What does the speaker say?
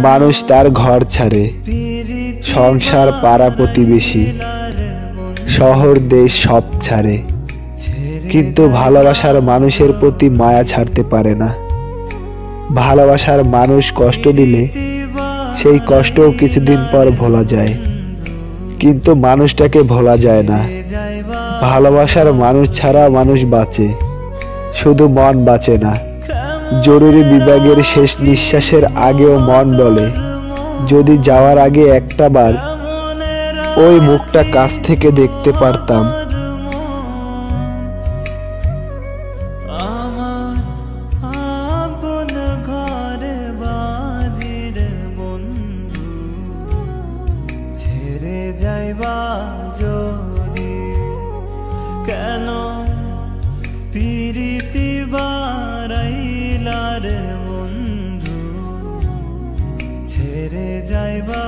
মানুষ তার ঘর ছাড়ে, সংসার পাড়া প্রতিবেশী, শহর দেশ সব ছাড়ে, কিন্তু ভালোবাসার মানুষের প্রতি মায়া ছাড়তে পারে না। ভালোবাসার মানুষ কষ্ট দিলে সেই কষ্টও কিছুদিন পর ভোলা যায়, কিন্তু মানুষটাকে ভোলা যায় না। ভালোবাসার মানুষ ছাড়া মানুষ বাঁচে, শুধু মন বাঁচে না। জরুরি বিভাগের শেষ নিঃশ্বাসের আগেও মন বলে, যদি যাওয়ার আগে একটা বার ওই মুখটা কাছ থেকে দেখতে পারতাম। যাইবা যদি কেন প্রীতি বারাইলার বন্ধু, ছেড়ে যাইবা